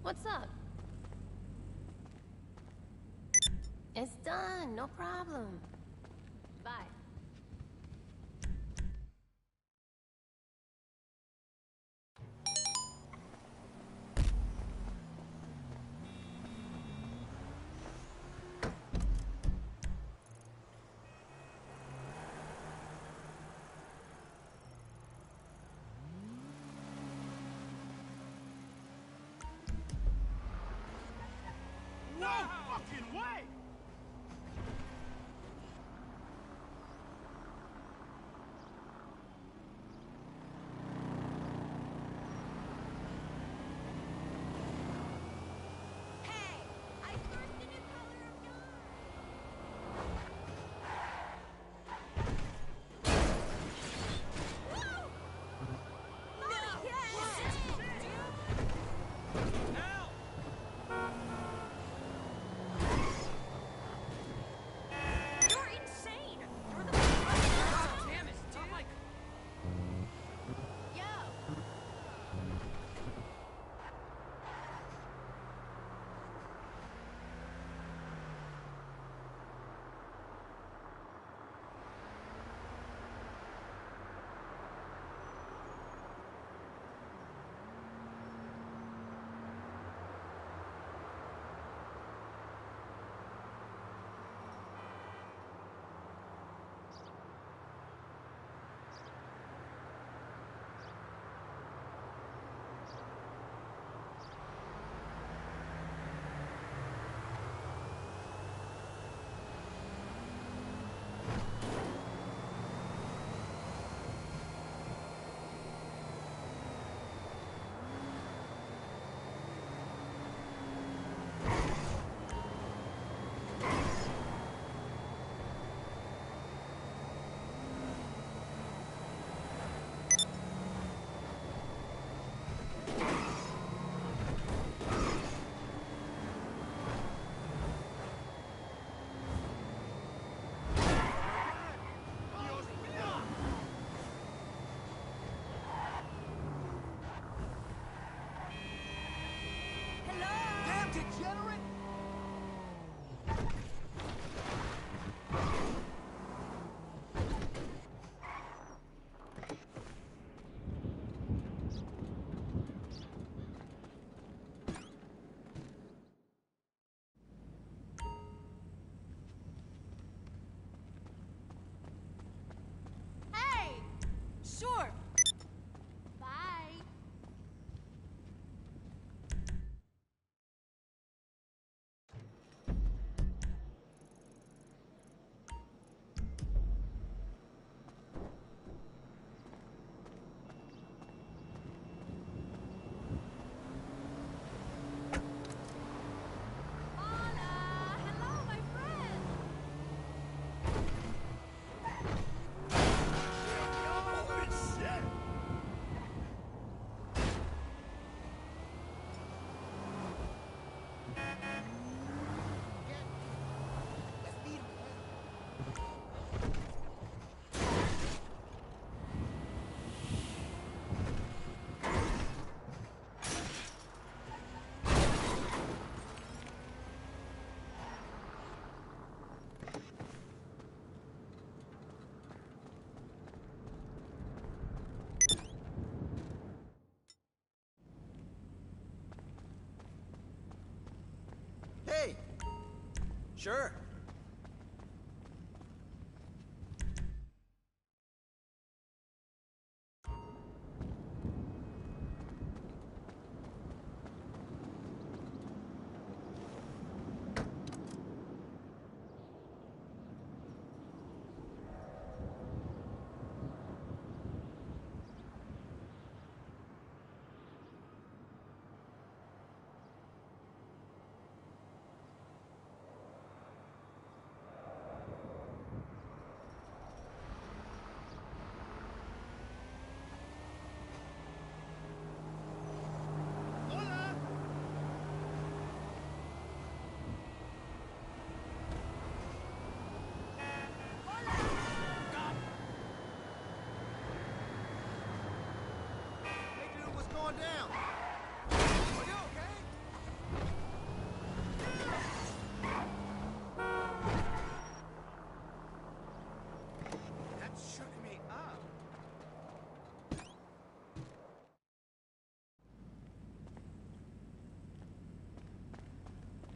What's up? It's done, no problem. Bye. No fucking way! Hey! I first the new color of Woo! Not again! Help! You're insane! You're the God damn it! Dude. Like, Yo! damn degenerate! Hey! Sure! Bye! Hola! Hello, my friend! Holy shit! Hey! Sure.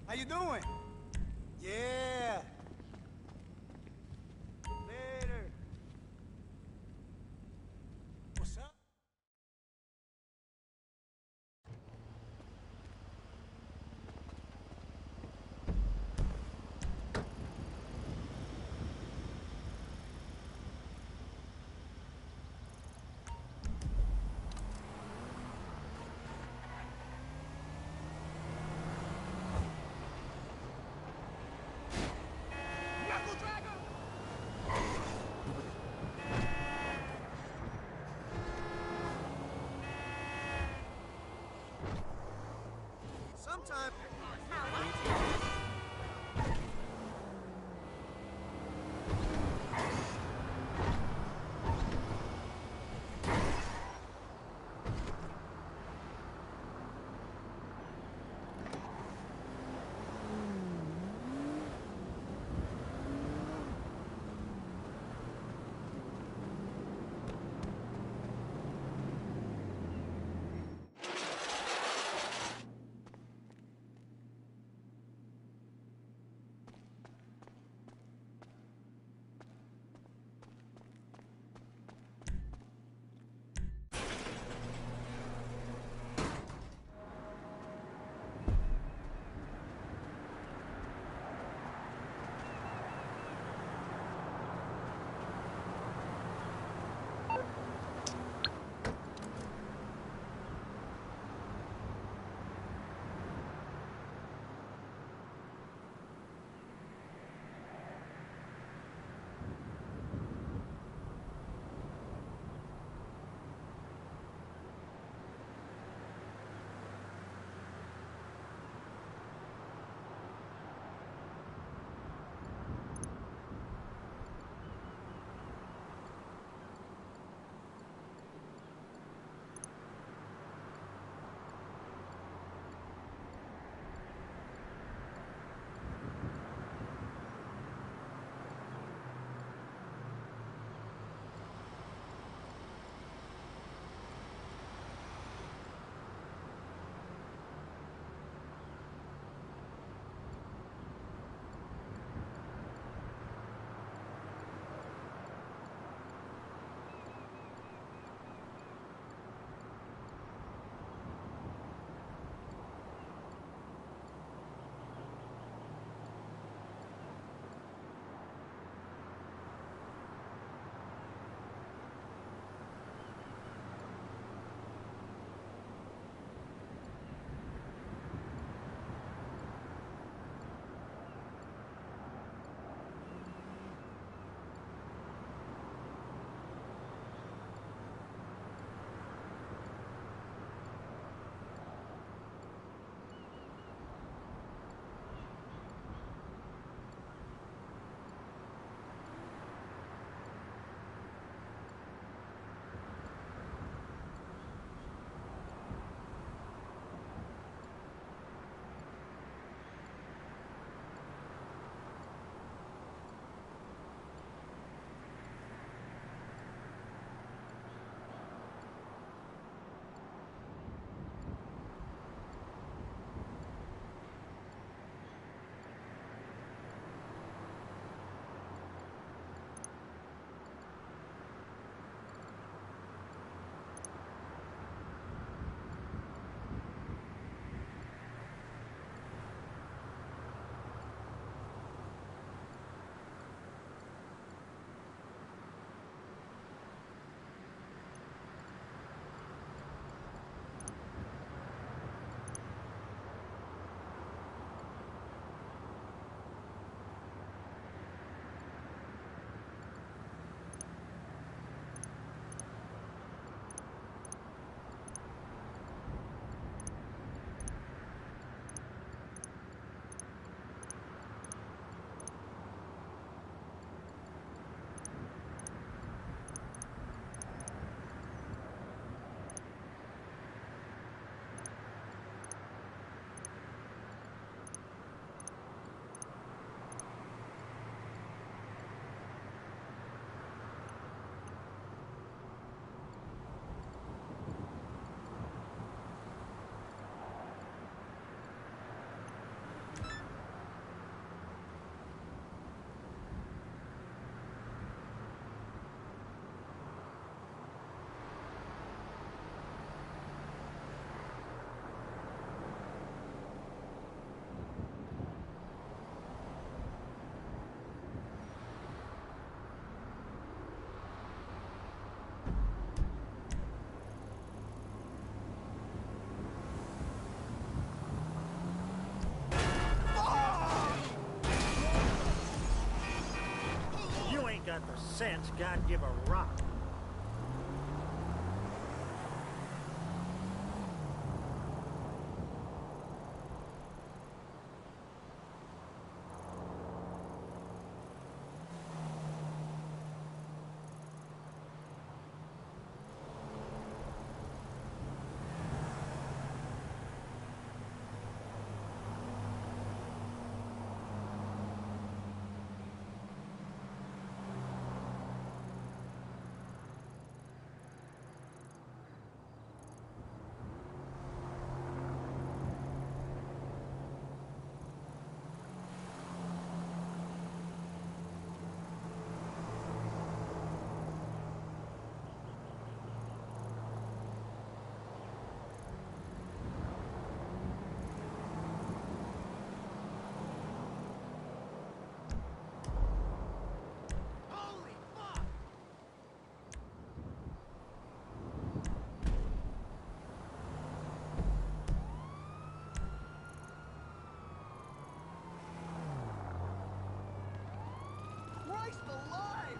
How you doing? Yeah. Later. What's up? Sometime. got the sense, God give a rock. Christ alive!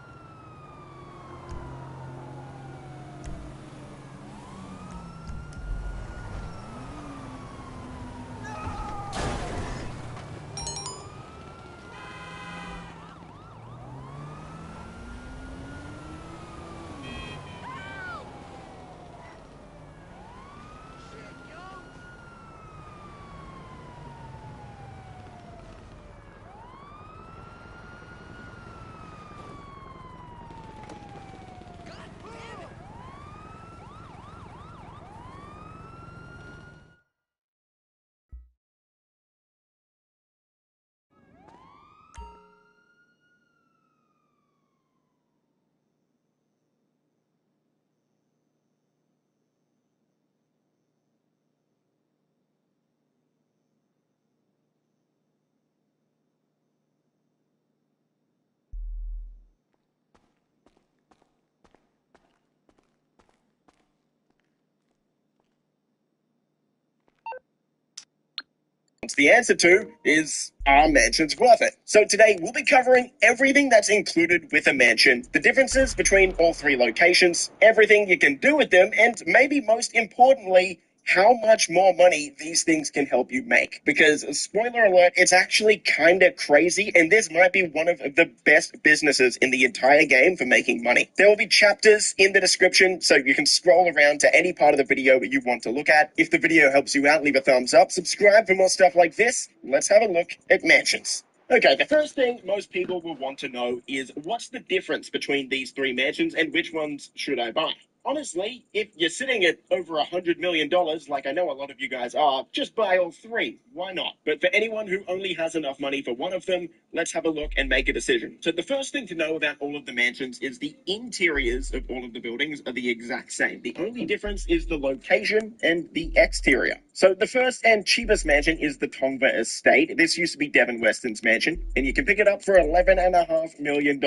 The answer to is, are mansions worth it? So today we'll be covering everything that's included with a mansion, the differences between all three locations, everything you can do with them, and maybe most importantly, how much more money these things can help you make. Because, spoiler alert, it's actually kind of crazy, and this might be one of the best businesses in the entire game for making money. There will be chapters in the description, so you can scroll around to any part of the video that you want to look at. If the video helps you out, leave a thumbs up, subscribe for more stuff like this. Let's have a look at mansions. Okay, the first thing most people will want to know is what's the difference between these three mansions and which ones should I buy? Honestly, if you're sitting at over $100 million, like I know a lot of you guys are, just buy all three. Why not? But for anyone who only has enough money for one of them, let's have a look and make a decision. So the first thing to know about all of the mansions is the interiors of all of the buildings are the exact same. The only difference is the location and the exterior. So the first and cheapest mansion is the Tongva Estate. This used to be Devon Weston's mansion, and you can pick it up for $11.5 million.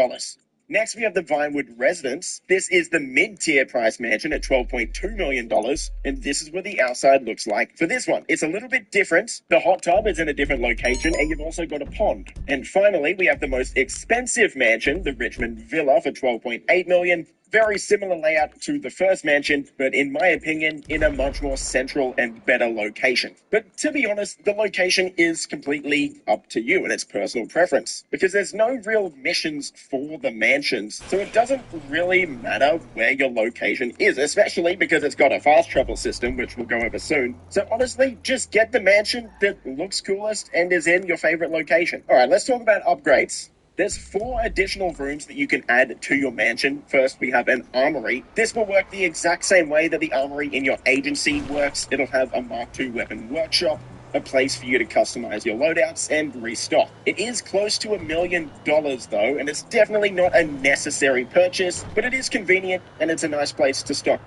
Next, we have the Vinewood Residence. This is the mid-tier price mansion at $12.2 million, and this is what the outside looks like for this one. It's a little bit different. The hot tub is in a different location, and you've also got a pond. And finally, we have the most expensive mansion, the Richmond Villa, for $12.8 million. Very similar layout to the first mansion, but in my opinion, in a much more central and better location. But to be honest, the location is completely up to you and it's personal preference, because there's no real missions for the mansions, so it doesn't really matter where your location is, especially because it's got a fast travel system, which we'll go over soon. So honestly, just get the mansion that looks coolest and is in your favorite location. All right, let's talk about upgrades. There's 4 additional rooms that you can add to your mansion. First, we have an armory. This will work the exact same way that the armory in your agency works. It'll have a Mark II weapon workshop, a place for you to customize your loadouts, and restock. It is close to $1 million though, and it's definitely not a necessary purchase, but it is convenient and it's a nice place to stock.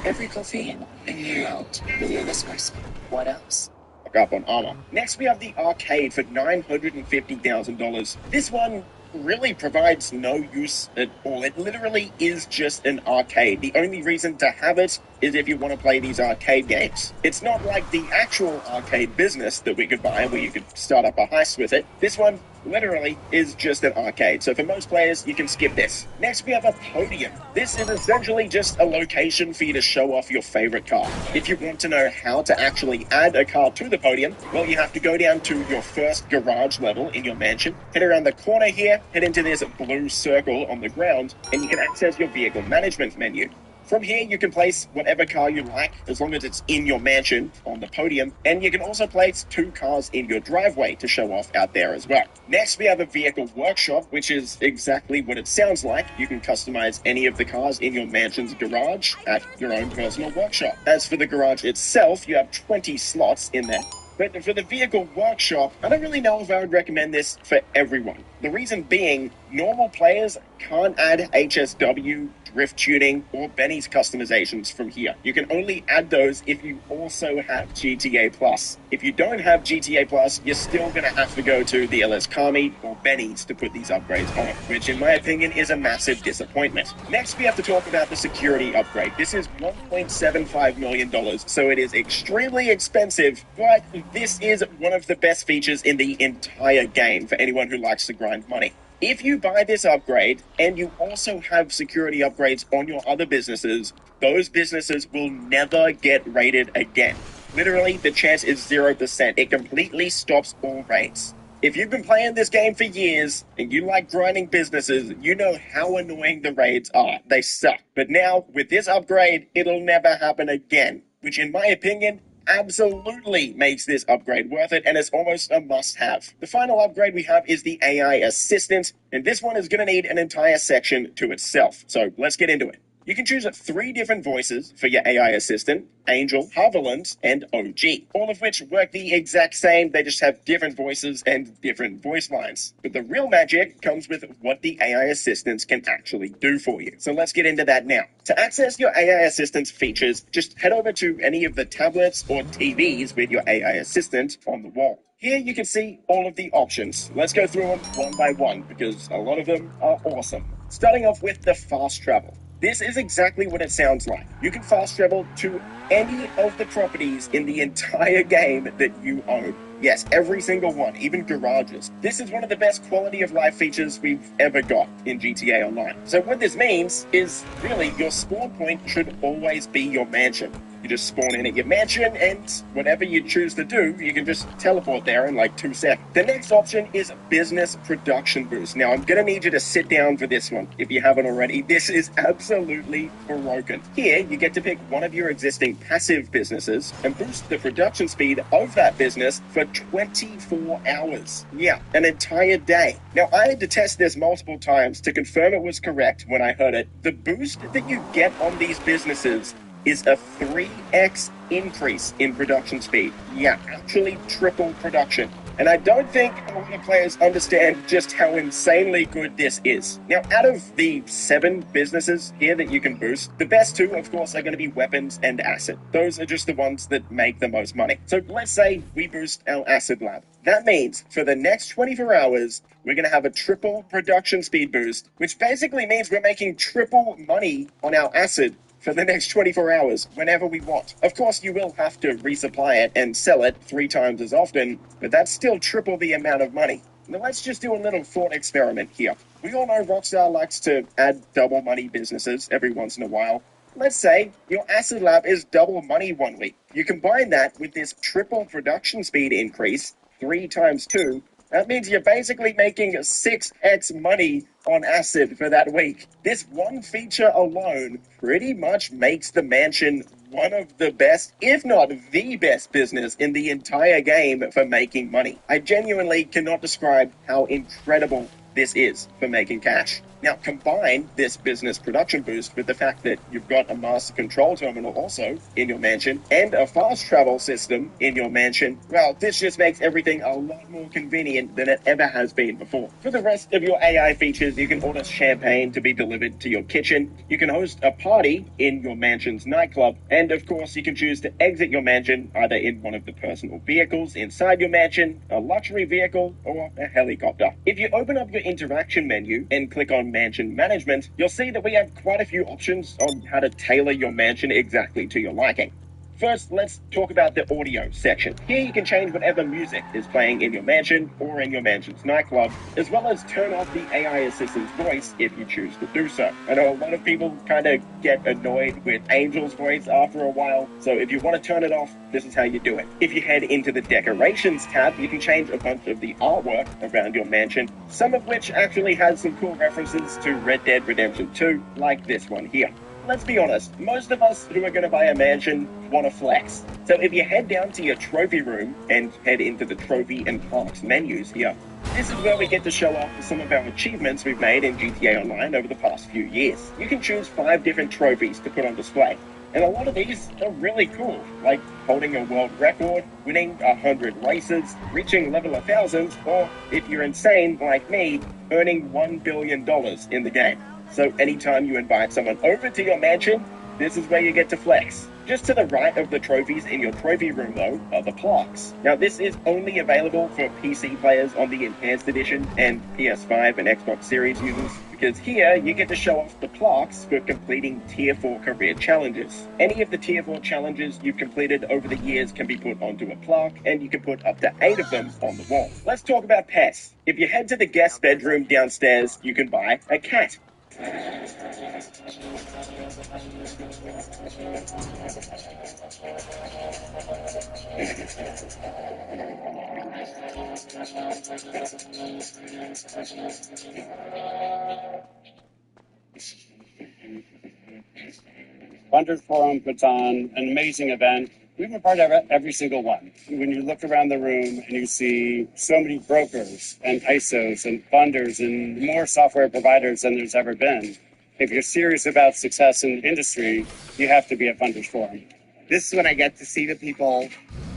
Every coffee and you out with your listeners. What else? Up on armor. Next, we have the arcade for $950,000. This one really provides no use at all. It literally is just an arcade. The only reason to have it is if you want to play these arcade games. It's not like the actual arcade business that we could buy where you could start up a heist with it. This one literally is just an arcade. So for most players, you can skip this. Next, we have a podium. This is essentially just a location for you to show off your favorite car. If you want to know how to actually add a car to the podium, well, you have to go down to your first garage level in your mansion, head around the corner here, head into this blue circle on the ground, and you can access your vehicle management menu. From here, you can place whatever car you like, as long as it's in your mansion on the podium, and you can also place 2 cars in your driveway to show off out there as well. Next, we have a vehicle workshop, which is exactly what it sounds like. You can customize any of the cars in your mansion's garage at your own personal workshop. As for the garage itself, you have 20 slots in there. But for the vehicle workshop, I don't really know if I would recommend this for everyone. The reason being, normal players can't add HSW, drift tuning, or Benny's customizations from here. You can only add those if you also have GTA Plus. If you don't have GTA Plus, you're still going to have to go to the LS Car Meet or Benny's to put these upgrades on, which in my opinion is a massive disappointment. Next, we have to talk about the security upgrade. This is $1.75 million, so it is extremely expensive, but this is one of the best features in the entire game for anyone who likes to grind money. If you buy this upgrade and you also have security upgrades on your other businesses, those businesses will never get raided again. Literally, the chance is 0%. It completely stops all raids. If you've been playing this game for years and you like grinding businesses, you know how annoying the raids are. They suck. But now, with this upgrade, it'll never happen again, which in my opinion absolutely makes this upgrade worth it, and it's almost a must-have. The final upgrade we have is the AI assistant, and this one is going to need an entire section to itself. So let's get into it. You can choose 3 different voices for your AI assistant: Angel, Haviland, and OG, all of which work the exact same. They just have different voices and different voice lines. But the real magic comes with what the AI assistants can actually do for you. So let's get into that now. To access your AI assistant's features, just head over to any of the tablets or TVs with your AI assistant on the wall. Here you can see all of the options. Let's go through them one by one because a lot of them are awesome. Starting off with the fast travel. This is exactly what it sounds like. You can fast travel to any of the properties in the entire game that you own. Yes, every single one, even garages. This is one of the best quality of life features we've ever got in GTA Online. So what this means is, really, your spawn point should always be your mansion. You just spawn in at your mansion, and whatever you choose to do, you can just teleport there in like 2 seconds. The next option is Business Production Boost. Now, I'm gonna need you to sit down for this one, if you haven't already. This is absolutely broken. Here, you get to pick one of your existing passive businesses and boost the production speed of that business for 24 hours. Yeah, an entire day. Now, I had to test this multiple times to confirm it was correct when I heard it. The boost that you get on these businesses is a 3x increase in production speed. Yeah, actually triple production. And I don't think a lot of players understand just how insanely good this is. Now, out of the 7 businesses here that you can boost, the best 2, of course, are going to be weapons and acid. Those are just the ones that make the most money. So let's say we boost our acid lab. That means for the next 24 hours, we're going to have a triple production speed boost, which basically means we're making triple money on our acid for the next 24 hours, whenever we want. Of course, you will have to resupply it and sell it 3 times as often, but that's still triple the amount of money. Now let's just do a little thought experiment here. We all know Rockstar likes to add double money businesses every once in a while. Let's say your acid lab is double money one week. You combine that with this triple production speed increase, 3 times 2, that means you're basically making 6x money on acid for that week. This one feature alone pretty much makes the mansion one of the best, if not the best business in the entire game for making money. I genuinely cannot describe how incredible this is for making cash. Now, combine this business production boost with the fact that you've got a master control terminal also in your mansion and a fast travel system in your mansion. Well, this just makes everything a lot more convenient than it ever has been before. For the rest of your AI features, you can order champagne to be delivered to your kitchen. You can host a party in your mansion's nightclub. And of course, you can choose to exit your mansion either in one of the personal vehicles inside your mansion, a luxury vehicle, or a helicopter. If you open up your interaction menu and click on mansion management, you'll see that we have quite a few options on how to tailor your mansion exactly to your liking. First, let's talk about the audio section. Here you can change whatever music is playing in your mansion or in your mansion's nightclub, as well as turn off the AI assistant's voice if you choose to do so. I know a lot of people kind of get annoyed with Angel's voice after a while, so if you want to turn it off, this is how you do it. If you head into the decorations tab, you can change a bunch of the artwork around your mansion, some of which actually has some cool references to Red Dead Redemption 2, like this one here. Let's be honest, most of us who are going to buy a mansion want to flex. So if you head down to your trophy room and head into the trophy and parks menus here, this is where we get to show off some of our achievements we've made in GTA Online over the past few years. You can choose 5 different trophies to put on display. And a lot of these are really cool, like holding a world record, winning 100 races, reaching level 1000, or if you're insane like me, earning $1 billion in the game. So anytime you invite someone over to your mansion, this is where you get to flex. Just to the right of the trophies in your trophy room, though, are the plaques. Now, this is only available for PC players on the Enhanced Edition and PS5 and Xbox Series users, because here you get to show off the plaques for completing Tier 4 career challenges. Any of the Tier 4 challenges you've completed over the years can be put onto a plaque, and you can put up to 8 of them on the wall. Let's talk about pets. If you head to the guest bedroom downstairs, you can buy a cat. Funders Forum puts on an amazing event. We've been part of every single one. When you look around the room and you see so many brokers and ISOs and funders and more software providers than there's ever been, if you're serious about success in the industry, you have to be at Funders Forum. This is when I get to see the people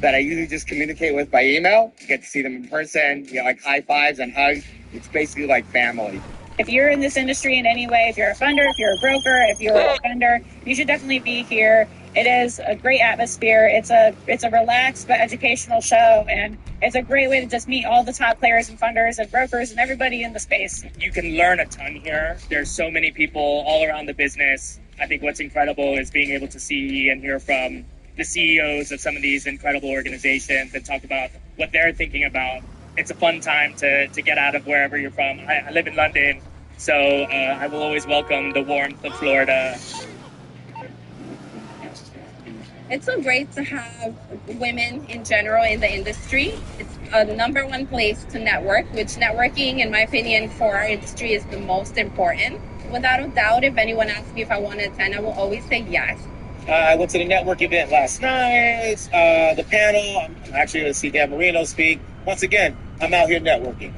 that I usually just communicate with by email. I get to see them in person, like high fives and hugs. It's basically like family. If you're in this industry in any way, if you're a funder, if you're a broker, if you're a vendor, you should definitely be here. It is a great atmosphere. It's a relaxed but educational show, and it's a great way to just meet all the top players and funders and brokers and everybody in the space. You can learn a ton here. There's so many people all around the business. I think what's incredible is being able to see and hear from the CEOs of some of these incredible organizations and talk about what they're thinking about. It's a fun time to get out of wherever you're from. I live in London, so I will always welcome the warmth of Florida. It's so great to have women in general in the industry. It's a number one place to network, which networking, in my opinion, for our industry is the most important. Without a doubt, if anyone asks me if I want to attend, I will always say yes. I went to the network event last night, the panel. I'm actually going to see Dan Marino speak. Once again, I'm out here networking.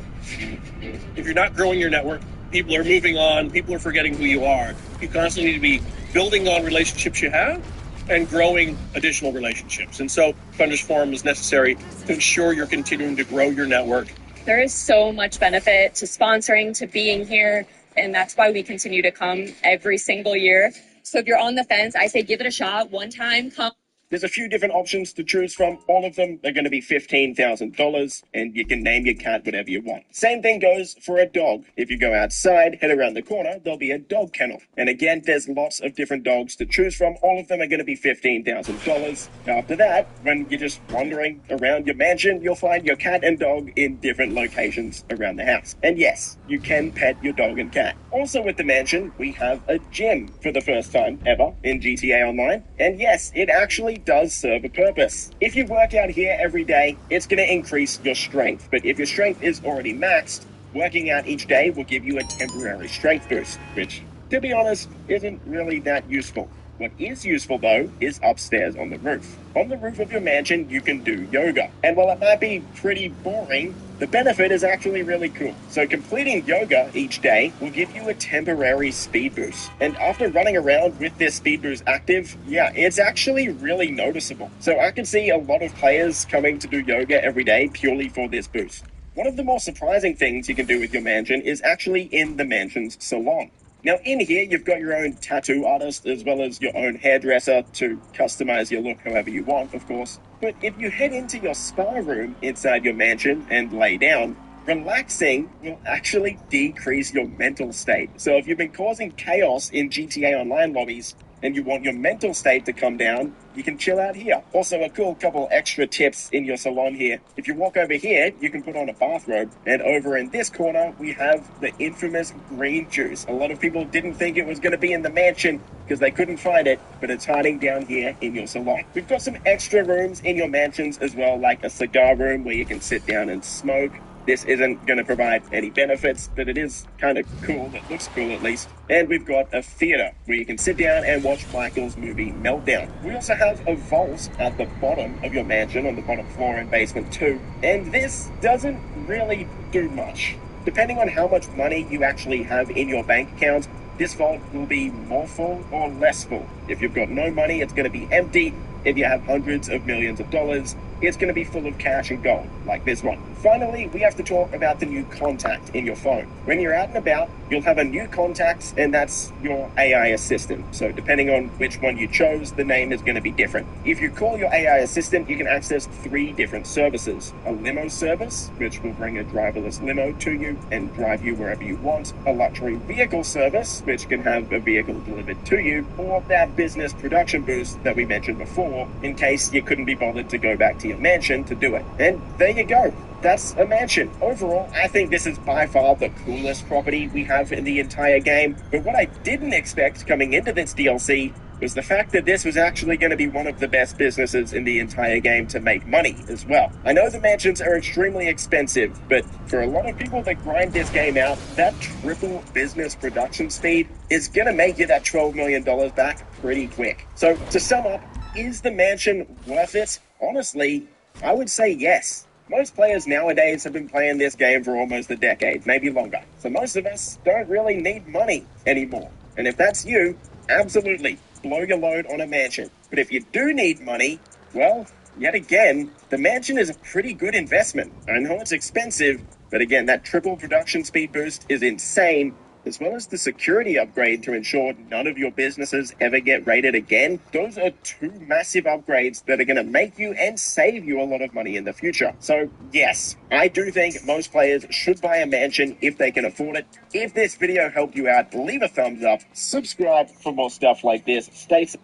If you're not growing your network, people are moving on, people are forgetting who you are. You constantly need to be building on relationships you have and growing additional relationships. And so Funders Forum is necessary to ensure you're continuing to grow your network. There is so much benefit to sponsoring, to being here, and that's why we continue to come every single year. So if you're on the fence, I say give it a shot. One time, come. There's a few different options to choose from. All of them are going to be $15,000, and you can name your cat whatever you want. Same thing goes for a dog. If you go outside, head around the corner, there'll be a dog kennel. And again, there's lots of different dogs to choose from. All of them are going to be $15,000. After that, when you're just wandering around your mansion, you'll find your cat and dog in different locations around the house. And yes, you can pet your dog and cat. Also with the mansion, we have a gym for the first time ever in GTA Online. And yes, it actually does serve a purpose. If you work out here every day, it's going to increase your strength. But if your strength is already maxed, working out each day will give you a temporary strength boost, which, to be honest, isn't really that useful. What is useful, though, is upstairs on the roof. On the roof of your mansion, you can do yoga. And while it might be pretty boring, the benefit is actually really cool. So completing yoga each day will give you a temporary speed boost. And after running around with this speed boost active, yeah, it's actually really noticeable. So I can see a lot of players coming to do yoga every day purely for this boost. One of the more surprising things you can do with your mansion is actually in the mansion's salon. Now in here, you've got your own tattoo artist as well as your own hairdresser to customize your look however you want, of course. But if you head into your spa room inside your mansion and lay down, relaxing will actually decrease your mental state. So if you've been causing chaos in GTA Online lobbies and you want your mental state to come down, you can chill out here. Also, a cool couple extra tips in your salon here. If you walk over here, you can put on a bathrobe. And over in this corner, we have the infamous green juice. A lot of people didn't think it was going to be in the mansion because they couldn't find it, but it's hiding down here in your salon. We've got some extra rooms in your mansions as well, like a cigar room where you can sit down and smoke. This isn't going to provide any benefits, but it is kind of cool. It looks cool at least. And we've got a theater where you can sit down and watch Michael's movie Meltdown. We also have a vault at the bottom of your mansion on the bottom floor in basement 2. And this doesn't really do much. Depending on how much money you actually have in your bank account, this vault will be more full or less full. If you've got no money, it's going to be empty. If you have hundreds of millions of dollars, it's going to be full of cash and gold, like this one. Finally, we have to talk about the new contact in your phone. When you're out and about, you'll have a new contact, and that's your AI assistant. So depending on which one you chose, the name is going to be different. If you call your AI assistant, you can access 3 different services. A limo service, which will bring a driverless limo to you and drive you wherever you want. A luxury vehicle service, which can have a vehicle delivered to you. Or that business production boost that we mentioned before, in case you couldn't be bothered to go back to your mansion to do it. And there you go. That's a mansion. Overall, I think this is by far the coolest property we have in the entire game. But what I didn't expect coming into this DLC was the fact that this was actually going to be one of the best businesses in the entire game to make money as well. I know the mansions are extremely expensive, but for a lot of people that grind this game out, that triple business production speed is going to make you that $12 million back pretty quick. So to sum up, is the mansion worth it? Honestly, I would say yes. Most players nowadays have been playing this game for almost a decade, maybe longer. So most of us don't really need money anymore. And if that's you, absolutely, blow your load on a mansion. But if you do need money, well, yet again, the mansion is a pretty good investment. I know it's expensive, but again, that triple production speed boost is insane, as well as the security upgrade to ensure none of your businesses ever get raided again. Those are 2 massive upgrades that are going to make you and save you a lot of money in the future. So yes, I do think most players should buy a mansion if they can afford it. If this video helped you out, leave a thumbs up, subscribe for more stuff like this. Stay safe.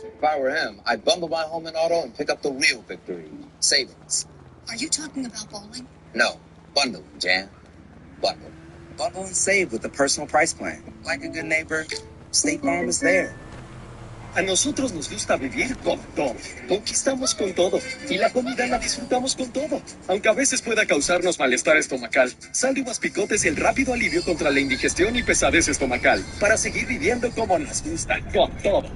If I were him, I'd bundle my home and auto and pick up the real victory. Savings. Are you talking about bowling? No. Bundle, Jan. Bundle. Bundle and save with the personal price plan. Like a good neighbor, State Farm is there. A nosotros nos gusta vivir con todo. Conquistamos con todo. Y la comida la disfrutamos con todo. Aunque a veces pueda causarnos malestar estomacal. Sal de uvas picote es el rápido alivio contra la indigestión y pesadez estomacal. Para seguir viviendo como nos gusta, con todo.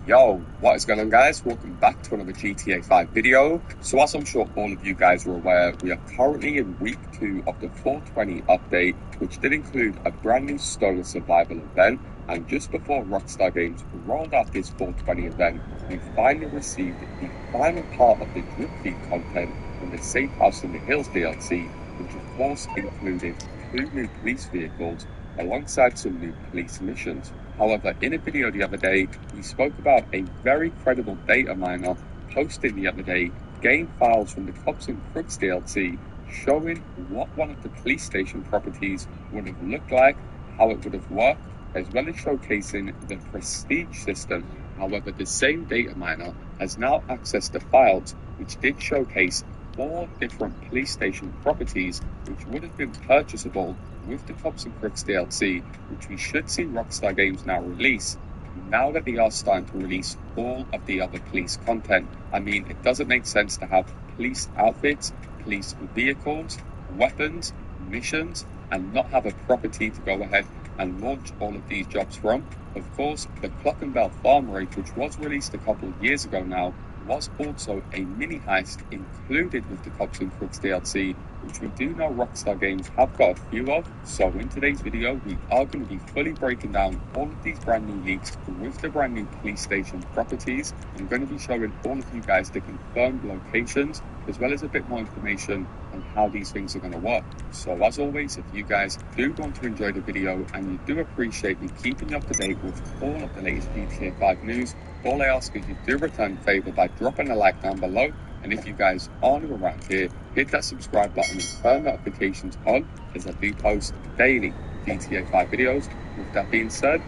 Yo, what is going on, guys? Welcome back to another GTA 5 video. So as I'm sure all of you guys are aware, we are currently in week 2 of the 420 update, which did include a brand new stolen survival event. And just before Rockstar Games rolled out this 420 event, we finally received the final part of the drip feed content from the Safe House in the Hills DLC, which of course included 2 new police vehicles alongside some new police missions. However, in a video the other day, we spoke about a very credible data miner posting the other day game files from the Cops and Crooks DLC showing what one of the police station properties would have looked like, how it would have worked, as well as showcasing the prestige system. However, the same data miner has now accessed the files which did showcase 4 different police station properties which would have been purchasable with the Cops and Crooks DLC, which we should see Rockstar Games now release, now that they are starting to release all of the other police content. I mean, it doesn't make sense to have police outfits, police vehicles, weapons, missions, and not have a property to go ahead and launch all of these jobs from. Of course, the Clock and Bell Farm Raid, which was released a couple of years ago now, was also a mini heist included with the Cops and Crooks DLC, which we do know Rockstar Games have got a few of. So in today's video, we are going to be fully breaking down all of these brand new leaks with the brand new police station properties. I'm going to be showing all of you guys the confirmed locations as well as a bit more information on how these things are going to work. So as always, if you guys do want to enjoy the video and you do appreciate me keeping you up to date with all of the latest GTA 5 news, all I ask is you do return the favor by dropping a like down below. And if you guys are new around here, hit that subscribe button and turn notifications on, as I do post daily GTA 5 videos. With that being said,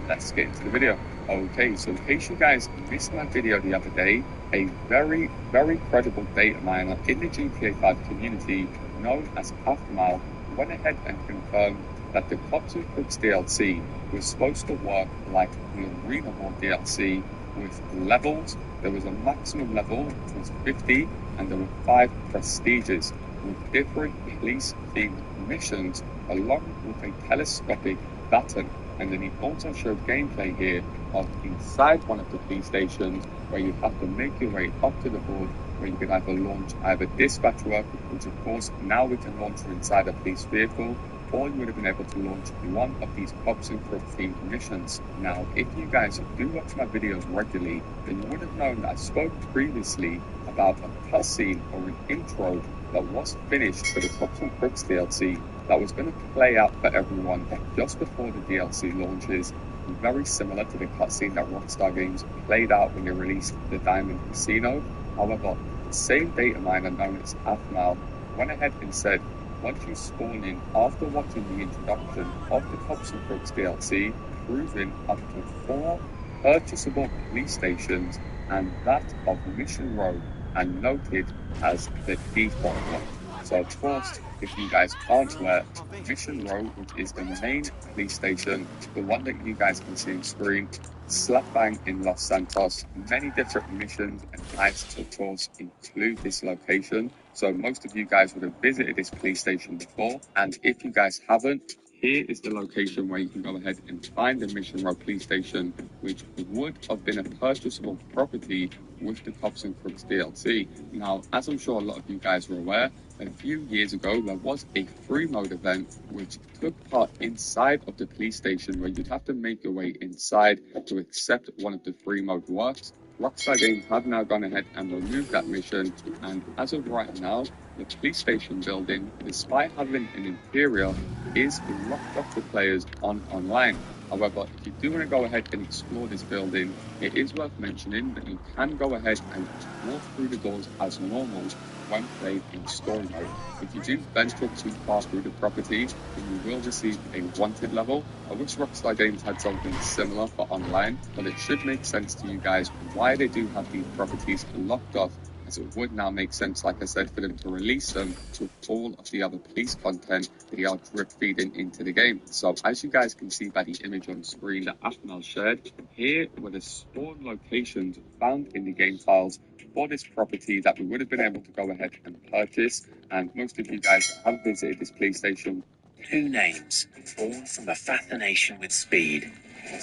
let's get into the video. Okay, so in case you guys missed my video the other day, a very, very credible data miner in the GTA 5 community known as Aftermath went ahead and confirmed that the Cops and Crooks DLC was supposed to work like the Arena Mode DLC with levels. There was a maximum level, which was 50, and there were 5 prestiges with different police-themed missions, along with a telescopic baton. And then he also showed gameplay here of inside one of the police stations where you have to make your way up to the board where you can either launch either dispatch work, which of course now we can launch from inside a police vehicle, or you would have been able to launch one of these Cops and Crooks themed missions. Now, if you guys do watch my videos regularly, then you would have known that I spoke previously about a cutscene or an intro that was finished for the Cops and Crooks DLC that was going to play out for everyone just before the DLC launches, very similar to the cutscene that Rockstar Games played out when they released the Diamond Casino. However, the same data miner known as Afmal went ahead and said, once you spawn in after watching the introduction of the Cops and Crooks DLC, proving up to 4 purchasable police stations and that of Mission Row, and noted as the default one. So of course, if you guys aren't aware, Mission Row, which is the main police station, the one that you guys can see on screen, slap bang in Los Santos, many different missions and heists of course include this location. So most of you guys would have visited this police station before, and if you guys haven't, here is the location where you can go ahead and find the Mission Row police station, which would have been a purchasable property with the Cops and Crooks DLC. Now, as I'm sure a lot of you guys are aware, a few years ago there was a free mode event which took part inside of the police station where you'd have to make your way inside to accept one of the free mode works. Rockstar Games have now gone ahead and removed that mission, and as of right now, the police station building, despite having an interior, is locked up to players online. However, if you do want to go ahead and explore this building, it is worth mentioning that you can go ahead and walk through the doors as normal when played in story mode. If you do venture too far through the property, then you will receive a wanted level. I wish Rockstar Games had something similar for online, but it should make sense to you guys why they do have these properties locked off, as it would now make sense, like I said, for them to release them to all of the other police content they are drip feeding into the game. So as you guys can see by the image on screen that Afmal shared, here were the spawn locations found in the game files for this property that we would have been able to go ahead and purchase. And most of you guys that have visited this police station. 2 names, born from a fascination with speed.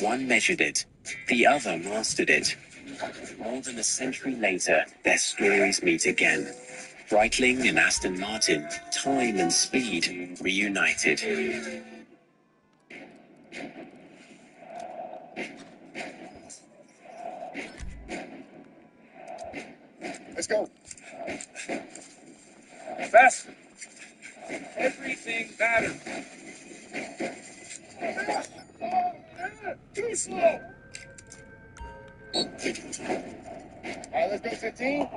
One measured it, the other mastered it. More than a century later, their stories meet again. Breitling and Aston Martin, time and speed reunited. Let's go. Fast. Everything matters. Too slow. All right, let's go 15.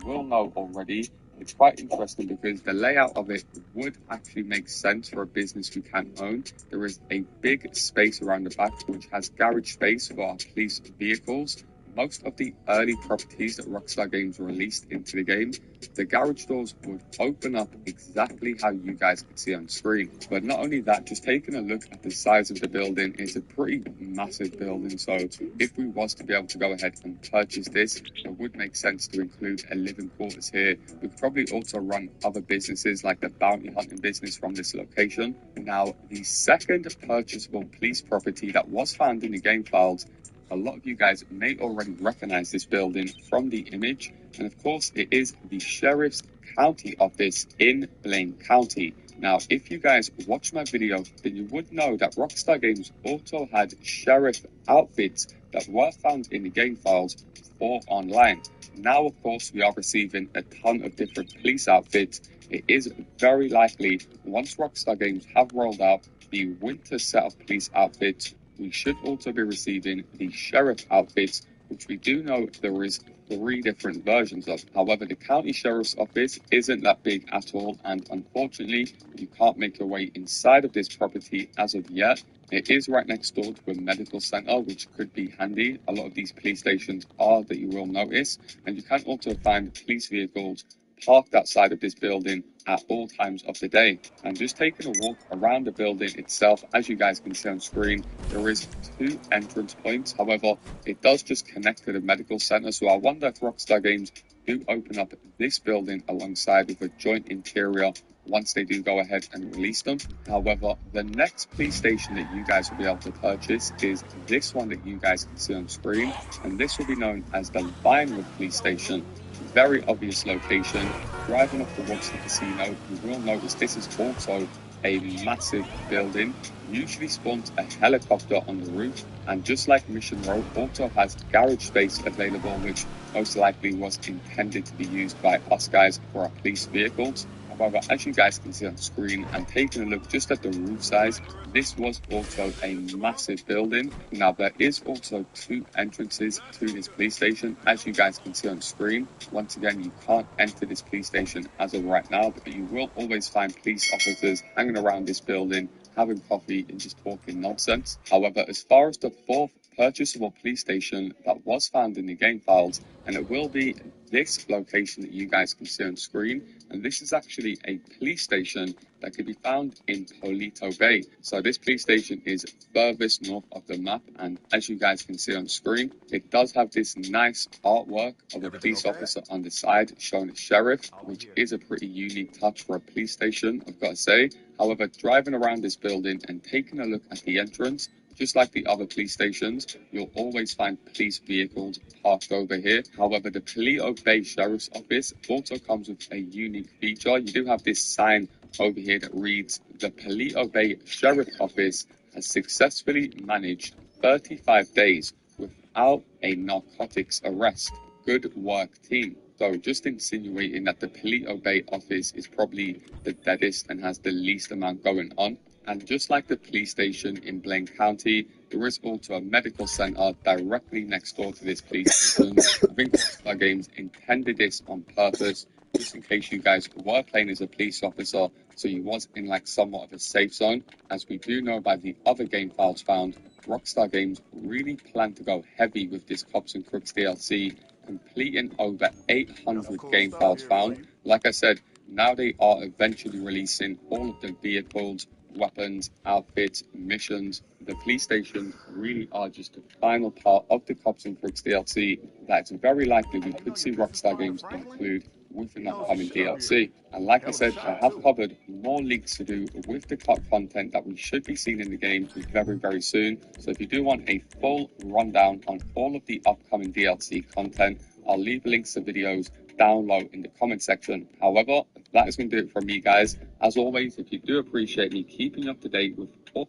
Will know already, it's quite interesting because the layout of it would actually make sense for a business we can own. There is a big space around the back which has garage space for our police vehicles. Most of the early properties that Rockstar Games released into the game, the garage doors would open up exactly how you guys could see on screen. But not only that, just taking a look at the size of the building, it's a pretty massive building. So if we was to be able to go ahead and purchase this, it would make sense to include a living quarters here. We could probably also run other businesses like the bounty hunting business from this location. Now, the second purchasable police property that was found in the game files, a lot of you guys may already recognize this building from the image, and of course it is the Sheriff's County Office in Blaine County. Now, if you guys watch my video, then you would know that Rockstar Games also had sheriff outfits that were found in the game files for online. Now, of course, we are receiving a ton of different police outfits. It is very likely, once Rockstar Games have rolled out the winter set of police outfits, we should also be receiving the sheriff outfits, which we do know there is 3 different versions of. However, the county sheriff's office isn't that big at all, and unfortunately, you can't make your way inside of this property as of yet. It is right next door to a medical center, which could be handy. A lot of these police stations are, that you will notice, and you can also find police vehicles parked outside of this building at all times of the day. And just taking a walk around the building itself, as you guys can see on screen, there is 2 entrance points. However, it does just connect to the medical center, so I wonder if Rockstar Games do open up this building alongside with a joint interior once they do go ahead and release them. However, the next police station that you guys will be able to purchase is this one that you guys can see on screen, and this will be known as the Vinewood Police Station. Very obvious location. Driving up towards the casino, you will notice this is also a massive building. Usually spawns a helicopter on the roof, and just like Mission Row, also has garage space available, which most likely was intended to be used by us guys for our police vehicles. However, as you guys can see on screen, and taking a look just at the roof size, this was also a massive building. Now, there is also 2 entrances to this police station, as you guys can see on screen. Once again, you can't enter this police station as of right now, but you will always find police officers hanging around this building, having coffee and just talking nonsense. However, as far as the 4th purchasable police station that was found in the game files, and it will be this location that you guys can see on screen, and this is actually a police station that can be found in Polito Bay. So this police station is furthest north of the map, and as you guys can see on screen, it does have this nice artwork of a police officer on the side showing a sheriff, which is a pretty unique touch for a police station, I've got to say. However, driving around this building and taking a look at the entrance, just like the other police stations, you'll always find police vehicles parked over here. However, the Polito Bay Sheriff's Office also comes with a unique feature. You do have this sign over here that reads, "The Polito Bay Sheriff's Office has successfully managed 35 days without a narcotics arrest. Good work, team." So just insinuating that the Polito Bay office is probably the deadest and has the least amount going on. And just like the police station in Blaine County, there is also a medical center directly next door to this police station. I think Rockstar Games intended this on purpose, just in case you guys were playing as a police officer, so you was in like somewhat of a safe zone. As we do know by the other game files found, Rockstar Games really plan to go heavy with this Cops and Crooks DLC, completing over 800 game files found. Like I said, now they are eventually releasing all of the vehicles, weapons, outfits, missions. The police stations really are just the final part of the Cops and Crooks DLC that it's very likely we could see Rockstar Games include with an upcoming DLC. And like I said, I have covered more leaks to do with the cop content that we should be seeing in the game very, very soon. So if you do want a full rundown on all of the upcoming DLC content, I'll leave links to videos down low in the comment section. However, that is going to do it from me, guys. As always, if you do appreciate me keeping up to date with all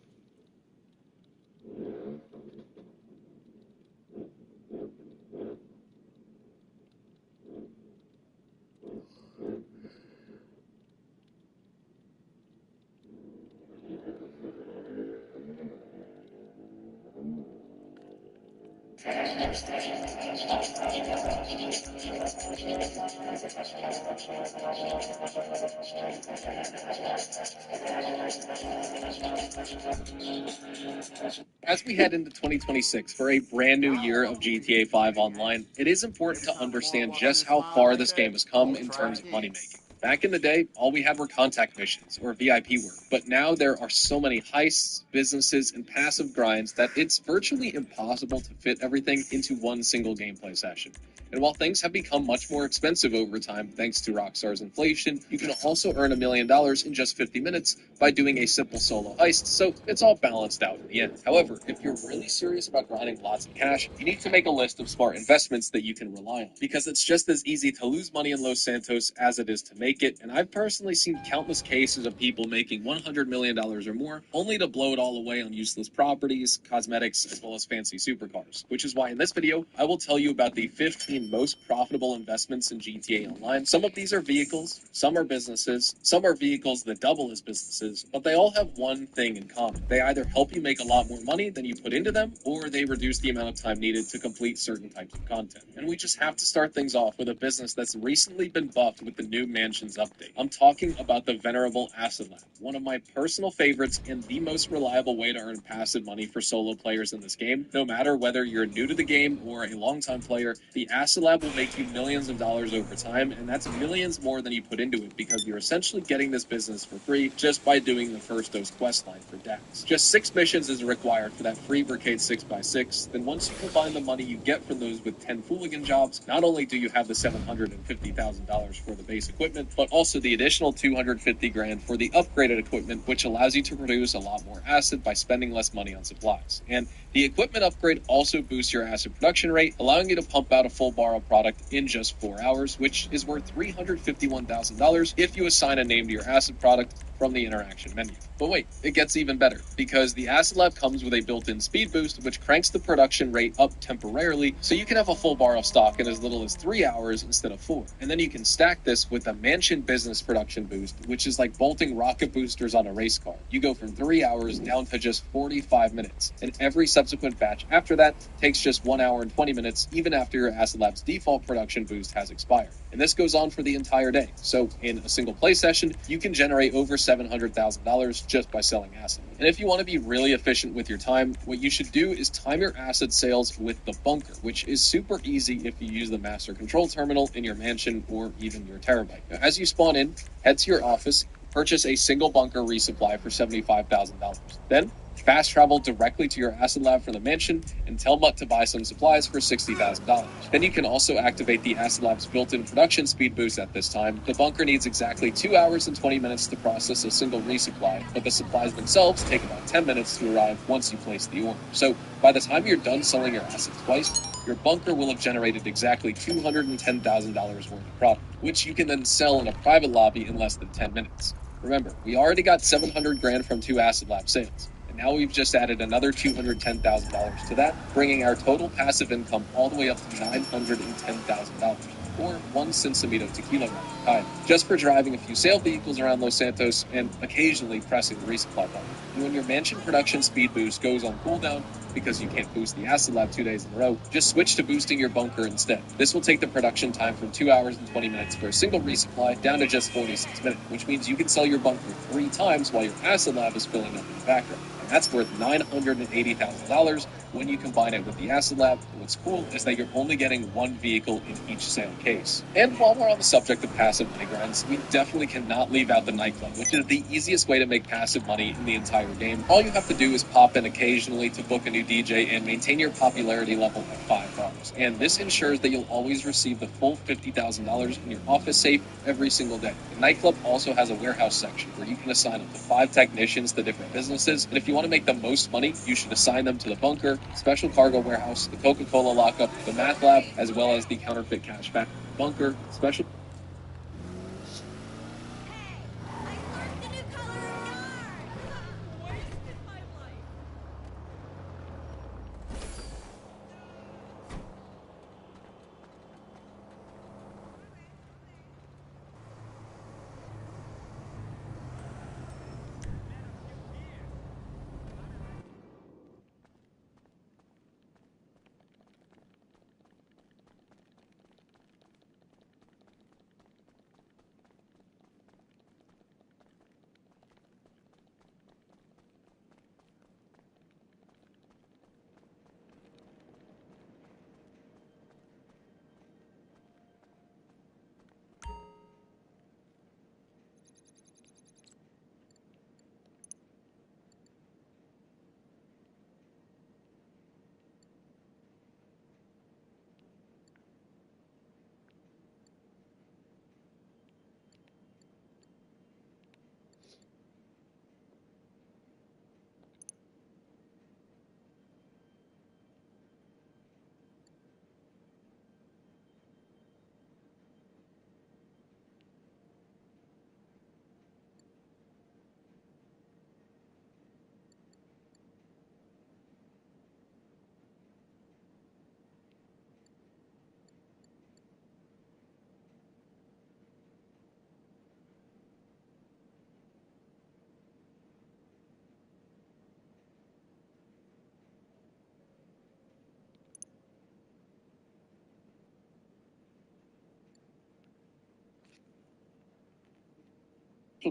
As we head into 2026 for a brand new year of GTA 5 Online, it is important to understand just how far this game has come in terms of money making. Back in the day, all we had were contact missions or VIP work, but now there are so many heists, businesses, and passive grinds that it's virtually impossible to fit everything into one single gameplay session. And while things have become much more expensive over time thanks to Rockstar's inflation, you can also earn $1 million in just 50 minutes by doing a simple solo heist, so it's all balanced out in the end. However, if you're really serious about grinding lots of cash, you need to make a list of smart investments that you can rely on, because it's just as easy to lose money in Los Santos as it is to make it, and I've personally seen countless cases of people making $100 million or more, only to blow it all away on useless properties, cosmetics, as well as fancy supercars. Which is why in this video, I will tell you about the 15 most profitable investments in GTA Online. Some of these are vehicles, some are businesses, some are vehicles that double as businesses, but they all have one thing in common. They either help you make a lot more money than you put into them, or they reduce the amount of time needed to complete certain types of content. And we just have to start things off with a business that's recently been buffed with the new Mansions update. I'm talking about the venerable Asset Lab, one of my personal favorites and the most reliable way to earn passive money for solo players in this game. No matter whether you're new to the game or a longtime player, the Asset Lab will make you millions of dollars over time, and that's millions more than you put into it, because you're essentially getting this business for free just by doing the first dose quest line for Dax. Just 6 missions is required for that free Brigade 6x6. Then once you combine the money you get from those with 10 Fooligan jobs, not only do you have the $750,000 for the base equipment, but also the additional $250 grand for the upgraded equipment, which allows you to produce a lot more acid by spending less money on supplies. And the equipment upgrade also boosts your acid production rate, allowing you to pump out a full bar of product in just 4 hours, which is worth $351,000 if you assign a name to your acid product from the interaction menu. But wait, it gets even better, because the Acid Lab comes with a built-in speed boost, which cranks the production rate up temporarily, so you can have a full bar of stock in as little as 3 hours instead of 4. And then you can stack this with a Mansion Business production boost, which is like bolting rocket boosters on a race car. You go from 3 hours down to just 45 minutes, and every subsequent batch after that takes just 1 hour and 20 minutes, even after your Acid Lab's default production boost has expired. And this goes on for the entire day, so in a single play session, you can generate over $700,000 just by selling acid. And if you want to be really efficient with your time, what you should do is time your acid sales with the bunker, which is super easy if you use the master control terminal in your mansion or even your terabyte. Now, as you spawn in, head to your office, purchase a single bunker resupply for $75,000. Then fast travel directly to your Acid Lab from the mansion and tell Mutt to buy some supplies for $60,000. Then you can also activate the Acid Lab's built-in production speed boost at this time. The bunker needs exactly 2 hours and 20 minutes to process a single resupply, but the supplies themselves take about 10 minutes to arrive once you place the order. So by the time you're done selling your acids twice, your bunker will have generated exactly $210,000 worth of product, which you can then sell in a private lobby in less than 10 minutes. Remember, we already got 700 grand from 2 Acid Lab sales. And now we've just added another $210,000 to that, bringing our total passive income all the way up to $910,000, or 1 Cincimito tequila round, just for driving a few sale vehicles around Los Santos and occasionally pressing the resupply button. And when your mansion production speed boost goes on cooldown, because you can't boost the Acid Lab 2 days in a row, just switch to boosting your bunker instead. This will take the production time from 2 hours and 20 minutes for a single resupply down to just 46 minutes, which means you can sell your bunker 3 times while your Acid Lab is filling up in the background. And that's worth $980,000 when you combine it with the Acid Lab. And what's cool is that you're only getting 1 vehicle in each sale case. And while we're on the subject of passive money grinds, we definitely cannot leave out the nightclub, which is the easiest way to make passive money in the entire game. All you have to do is pop in occasionally to book a new DJ and maintain your popularity level at $5. And this ensures that you'll always receive the full $50,000 in your office safe every single day. The nightclub also has a warehouse section where you can assign up to 5 technicians to different businesses, and if you want to make the most money, you should assign them to the bunker, special cargo warehouse, the Coca-Cola lockup, the math lab, as well as the counterfeit cash factory. Bunker, special...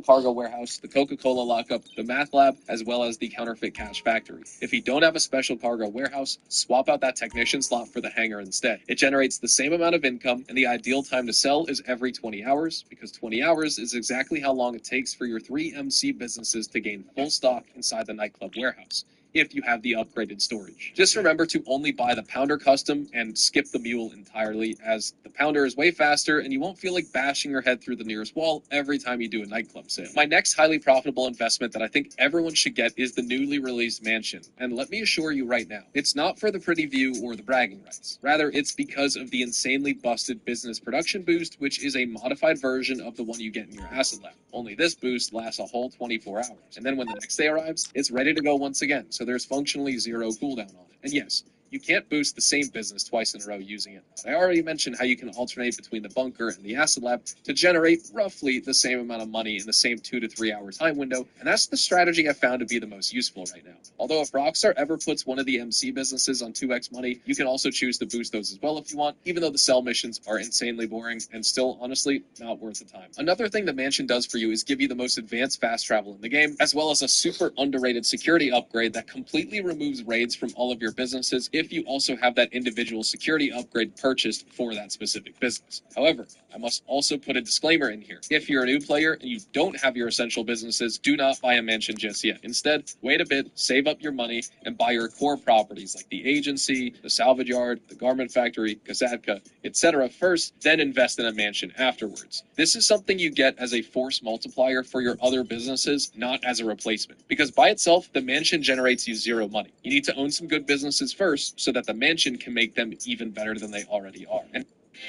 cargo warehouse, the Coca-Cola lockup, the math lab, as well as the counterfeit cash factory. If you don't have a special cargo warehouse, swap out that technician slot for the hangar instead. It generates the same amount of income, and the ideal time to sell is every 20 hours, because 20 hours is exactly how long it takes for your 3 MC businesses to gain full stock inside the nightclub warehouse, if you have the upgraded storage. Just remember to only buy the Pounder Custom and skip the Mule entirely, as the Pounder is way faster and you won't feel like bashing your head through the nearest wall every time you do a nightclub sale. My next highly profitable investment that I think everyone should get is the newly released Mansion. And let me assure you right now, it's not for the pretty view or the bragging rights. Rather, it's because of the insanely busted business production boost, which is a modified version of the one you get in your asset lab. Only this boost lasts a whole 24 hours. And then when the next day arrives, it's ready to go once again. So there's functionally zero cooldown on it. And yes, you can't boost the same business twice in a row using it. I already mentioned how you can alternate between the bunker and the acid lab to generate roughly the same amount of money in the same 2 to 3 hour time window, and that's the strategy I've found to be the most useful right now. Although if Rockstar ever puts one of the MC businesses on 2x money, you can also choose to boost those as well if you want, even though the sell missions are insanely boring and still, honestly, not worth the time. Another thing that Mansion does for you is give you the most advanced fast travel in the game, as well as a super underrated security upgrade that completely removes raids from all of your businesses if you also have that individual security upgrade purchased for that specific business. However, I must also put a disclaimer in here. If you're a new player and you don't have your essential businesses, do not buy a Mansion just yet. Instead, wait a bit, save up your money, and buy your core properties like the agency, the salvage yard, the garment factory, Kazatka, etc. first, then invest in a Mansion afterwards. This is something you get as a force multiplier for your other businesses, not as a replacement. Because by itself, the Mansion generates you zero money. You need to own some good businesses first so that the Mansion can make them even better than they already are. And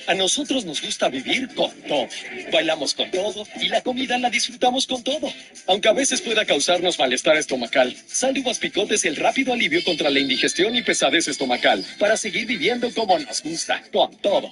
A nosotros nos gusta vivir con todo. Bailamos con todo y la comida la disfrutamos con todo. Aunque a veces pueda causarnos malestar estomacal, Sal de Uvas Picote es el rápido alivio contra la indigestión y pesadez estomacal para seguir viviendo como nos gusta, con todo.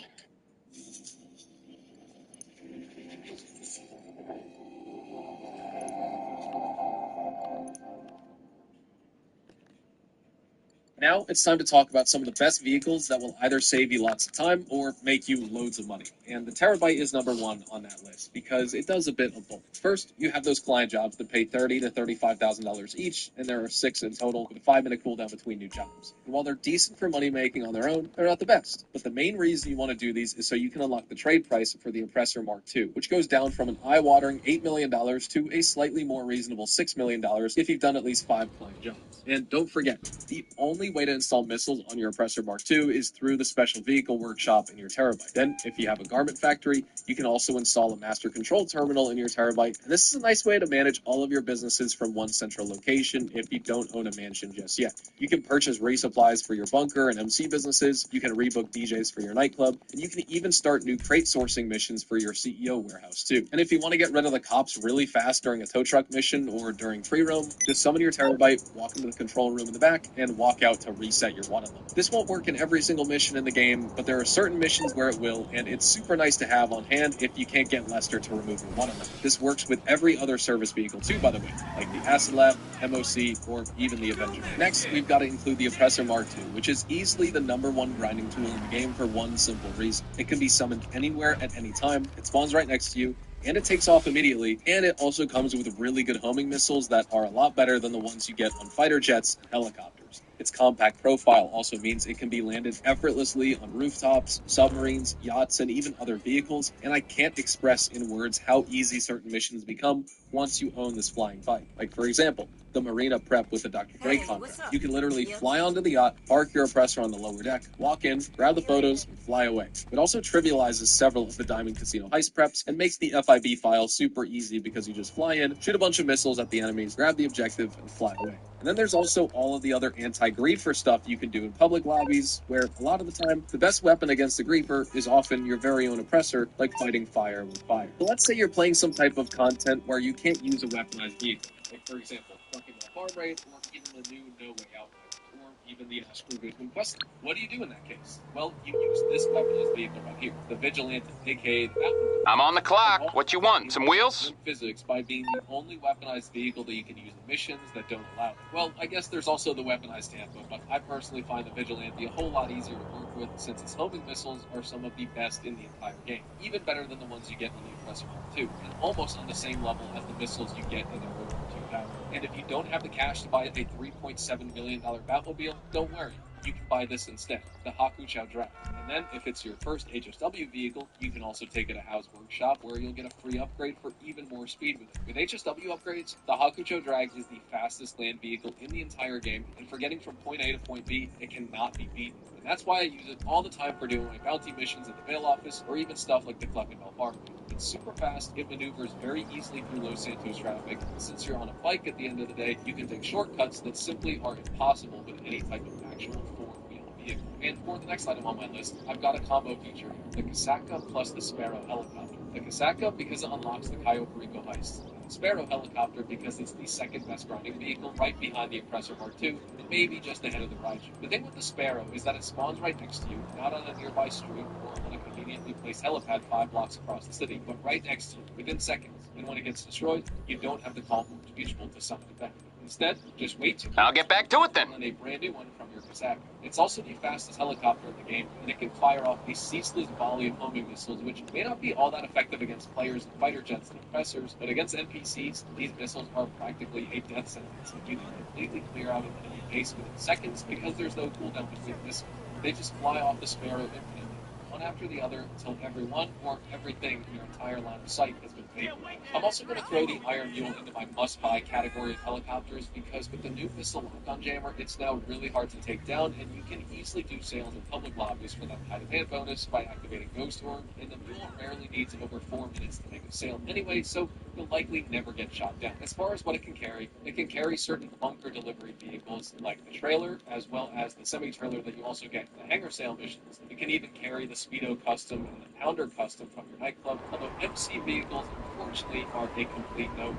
now it's time to talk about some of the best vehicles that will either save you lots of time or make you loads of money. And the Terabyte is number one on that list because it does a bit of both. First, you have those client jobs that pay $30,000 to $35,000 each, and there are 6 in total with a 5-minute cooldown between new jobs. And while they're decent for money making on their own, they're not the best. But the main reason you want to do these is so you can unlock the trade price for the Oppressor Mark II, which goes down from an eye-watering $8 million to a slightly more reasonable $6 million if you've done at least 5 client jobs. And don't forget, the only way to install missiles on your Oppressor Mark II is through the special vehicle workshop in your Terabyte. Then, if you have a garment factory, you can also install a master control terminal in your Terabyte. And this is a nice way to manage all of your businesses from one central location if you don't own a Mansion just yet. You can purchase resupplies for your bunker and MC businesses, you can rebook DJs for your nightclub, and you can even start new crate sourcing missions for your CEO warehouse too. And if you want to get rid of the cops really fast during a tow truck mission or during free roam, just summon your Terabyte, walk into the control room in the back, and walk out to reset your wanted level. This won't work in every single mission in the game, but there are certain missions where it will, and it's super nice to have on hand if you can't get Lester to remove your wanted level. This works with every other service vehicle too, by the way, like the Acid Lab, MOC, or even the Avenger. Next, we've got to include the Oppressor Mark II, which is easily the #1 grinding tool in the game for one simple reason. It can be summoned anywhere at any time, it spawns right next to you, and it takes off immediately, and it also comes with really good homing missiles that are a lot better than the ones you get on fighter jets and helicopters. Its compact profile also means it can be landed effortlessly on rooftops, submarines, yachts, and even other vehicles, and I can't express in words how easy certain missions become once you own this flying bike. Like, for example, the Marina Prep with the Dr. Dre contract. You can literally fly onto the yacht, park your Oppressor on the lower deck, walk in, grab the photos, and fly away. It also trivializes several of the Diamond Casino heist preps and makes the FIB file super easy because you just fly in, shoot a bunch of missiles at the enemies, grab the objective, and fly away. And then there's also all of the other anti-griefer stuff you can do in public lobbies, where a lot of the time, the best weapon against the griefer is often your very own Oppressor, like fighting fire with fire. So let's say you're playing some type of content where you can't use a weaponized vehicle, like for example, fucking a farm raid, or even the new No Way Out mode, or even the Astro Goodman quest. What do you do in that case? Well, you use this weaponized vehicle right here, the Vigilante, aka the Batman. I'm on the clock. What you want? Some wheels? Physics by being the only weaponized vehicle that you can use in missions that don't allow it. Well, I guess there's also the weaponized Tampa, but I personally find the Vigilante a whole lot easier to work work with, since its homing missiles are some of the best in the entire game, even better than the ones you get in the Oppressor Mark II, and almost on the same level as the missiles you get in the World War II battle. And if you don't have the cash to buy a $3.7 million Batmobile, don't worry. You can buy this instead, the Hakuchou Drag. And then, if it's your first HSW vehicle, you can also take it to House Workshop, where you'll get a free upgrade for even more speed with it. With HSW upgrades, the Hakuchou Drag is the fastest land vehicle in the entire game, and for getting from point A to point B, it cannot be beaten. And that's why I use it all the time for doing my bounty missions at the Vale office, or even stuff like the Clefkenbell Farm. It's super fast, it maneuvers very easily through Los Santos traffic, and since you're on a bike at the end of the day, you can take shortcuts that simply are impossible with any type of actual four-wheel vehicle. And for the next item on my list, I've got a combo feature here, the Kasaka plus the Sparrow helicopter. The Kasaka because it unlocks the Cayo Perico heist. The Sparrow helicopter because it's the second best grounding vehicle right behind the Oppressor Mark II, and maybe just ahead of the Raiju. The thing with the Sparrow is that it spawns right next to you, not on a nearby street or on a conveniently placed helipad 5 blocks across the city, but right next to you, within seconds. And when it gets destroyed, you don't have to call for mutual to summon it back. Instead, just wait 2 minutes. I'll get back to it then. And a brand new one from your Kasaka. It's also the fastest helicopter in the game, and it can fire off a ceaseless volley of homing missiles, which may not be all that effective against players in fighter jets and oppressors, but against NPCs, these missiles are practically a death sentence. You can completely clear out an enemy base within seconds because there's no cooldown between missiles. They just fly off the Sparrow infinitely, one after the other, until everyone or everything in your entire line of sight has been taken. I'm also going to throw the Iron Mule into my must-buy category of helicopters because with the new missile lock-on jammer, it's now really hard to take down, and you can easily do sales in public lobbies for that high-demand bonus by activating Ghost Orb, and the Mule rarely needs over 4 minutes to make a sale anyway, so you'll likely never get shot down. As far as what it can carry certain bunker delivery vehicles like the trailer, as well as the semi-trailer that you also get in the hangar sale missions. It can even carry the Speedo Custom and the Pounder Custom from your nightclub, although MC vehicles, unfortunately, are a complete no-go.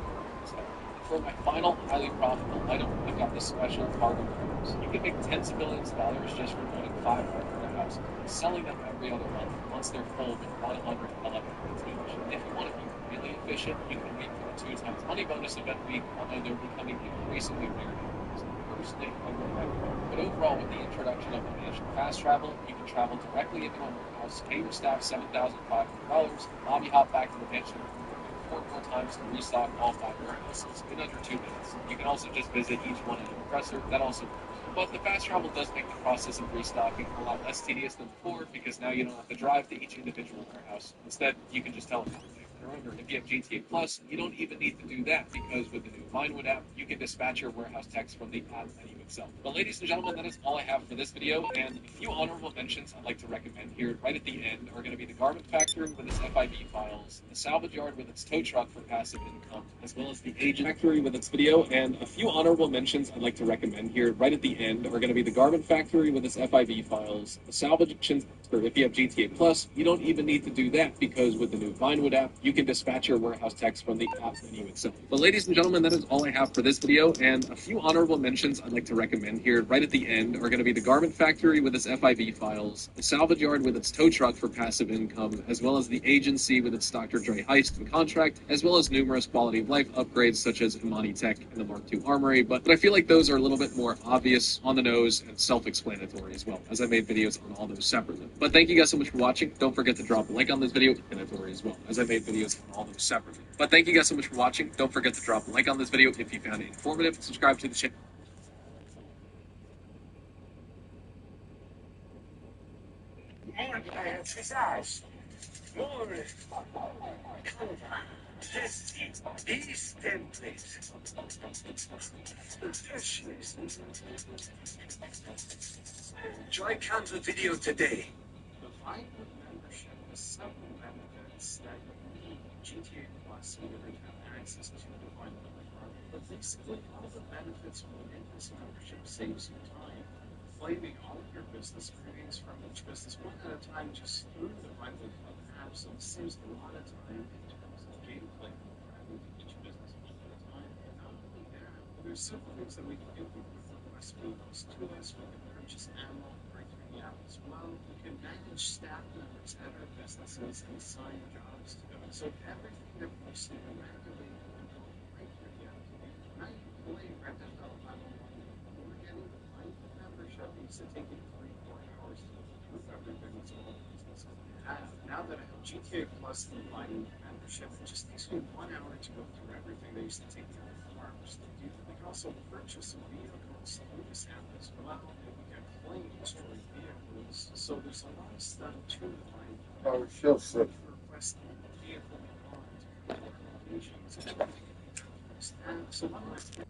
For my final highly profitable item, I've got the special cargo warehouse. You can make tens of millions of dollars just from owning 5 warehouses, selling them every other month once they're full with 111 units each. If you want to be really efficient, you can wait for the 2 times money bonus event week, although they're becoming increasingly rare. Personally, I would recommend. But overall, with the introduction of the Mansion Fast Travel, you can travel directly into a warehouse, pay your staff $7,500, lobby hop back to the mansion 4 more times to restock all 5 warehouses in under 2 minutes. You can also just visit each one in the compressor, that also works. But the fast travel does make the process of restocking a lot less tedious than before, because now you don't have to drive to each individual warehouse. Instead, you can just teleport. Remember, if you have GTA Plus, you don't even need to do that, because with the new Vinewood app, you can dispatch your warehouse text from the app menu itself. But ladies and gentlemen, that is all I have for this video, and a few honorable mentions I'd like to recommend here right at the end are going to be the Garment Factory with its FIB files, the Salvage Yard with its tow truck for passive income, as well as the Agent Factory with its video, and a few honorable mentions I'd like to recommend here right at the end are going to be the Garment Factory with its FIB files, the Salvage for if you have GTA Plus, you don't even need to do that, because with the new Vinewood app, you can dispatch your warehouse text from the app menu itself. But ladies and gentlemen, that is all I have for this video, and a few honorable mentions I'd like to recommend here right at the end are going to be the Garment Factory with its FIB files, the Salvage Yard with its tow truck for passive income, as well as the Agency with its Dr. Dre heist and contract, as well as numerous quality of life upgrades such as Imani Tech and the Mark II Armory, but I feel like those are a little bit more obvious, on the nose, and self-explanatory as well, as I made videos on all those separately. But thank you guys so much for watching. Don't forget to drop a like on this video, explanatory as well, as I made videos on all those separately. But thank you guys so much for watching. Don't forget to drop a like on this video if you found it informative. Subscribe to the channel. More visage. More calva. Testes. These templates. Try Canva video today. The Vinewood membership has several benefits that you need GTA Plus in order to have access to the Vinewood program. But basically, all the benefits within this membership saves you time. Claiming all of your business greetings from each business one at a time just through the Vinewood Club app, so it saves a lot of time in terms of gameplay grabbing to each business one at a time. And not only that, but there's several things that we can do with the Quest Boots to us. We can purchase ammo right through the app as well. We can manage staff members at our businesses and assign jobs to them. So everything that we see regularly and right through the app. Now you play Red Dead Auto, we're getting the Vinewood membership. It used to take you 3-4 hours to do GTA Plus Enlightened membership just takes you 1 hour to go through everything that used to take 3 hours to do. You can also purchase vehicles through this app as well, and you can claim destroyed vehicles. So there's a lot of stuff to it. Oh, sure, sir. Request the vehicle you want, locations, and everything. So one last